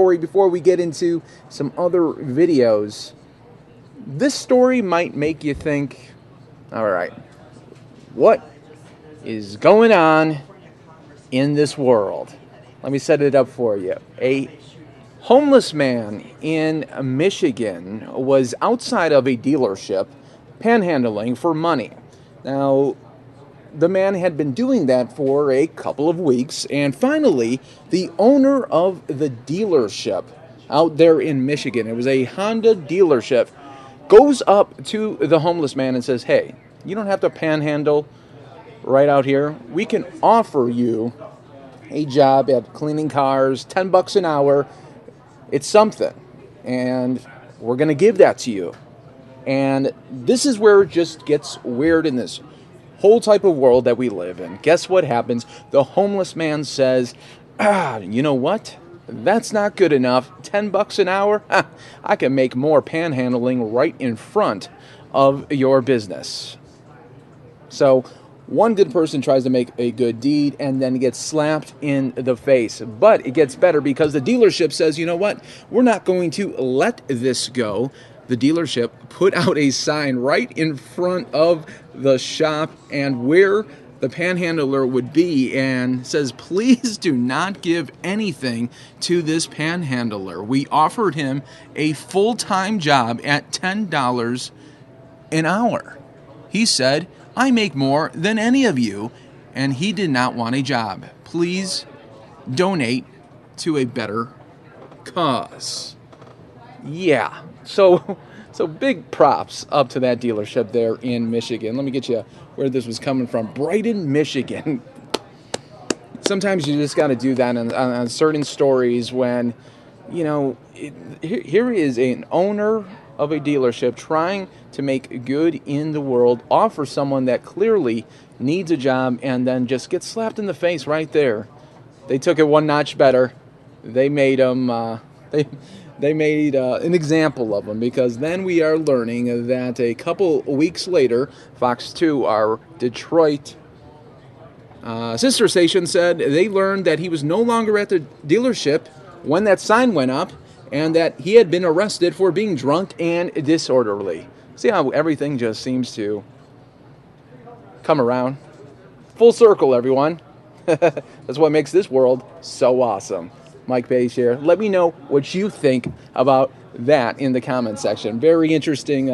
story before we get into some other videos. This story might make you think, all right, what is going on in this world? Let me set it up for you. A homeless man in Michigan was outside of a dealership panhandling for money. Now, the man had been doing that for a couple of weeks, and finally, the owner of the dealership out there in Michigan, it was a Honda dealership, goes up to the homeless man and says, "Hey, you don't have to panhandle right out here. We can offer you a job at cleaning cars, $10 an hour. It's something, and we're going to give that to you." And this is where it just gets weird in this whole type of world that we live in. Guess what happens? The homeless man says, you know what? That's not good enough. $10 an hour? I can make more panhandling right in front of your business. So one good person tries to make a good deed and then gets slapped in the face. But it gets better because the dealership says, you know what? We're not going to let this go. The dealership put out a sign right in front of the shop and where the panhandler would be and says, please do not give anything to this panhandler. We offered him a full-time job at $10 an hour. He said, I make more than any of you, and he did not want a job. Please donate to a better cause. Yeah, so big props up to that dealership there in Michigan. Let me get you where this was coming from. Brighton, Michigan. Sometimes you just got to do that on certain stories when, you know, here is an owner of a dealership trying to make good in the world, offer someone that clearly needs a job, and then just get slapped in the face right there. They took it one notch better. They made him... They made an example of him, because then we are learning that a couple weeks later, Fox 2, our Detroit sister station, said they learned that he was no longer at the dealership when that sign went up and that he had been arrested for being drunk and disorderly. See how everything just seems to come around? Full circle, everyone. That's what makes this world so awesome. Mike Page here. Let me know what you think about that in the comment section. Very interesting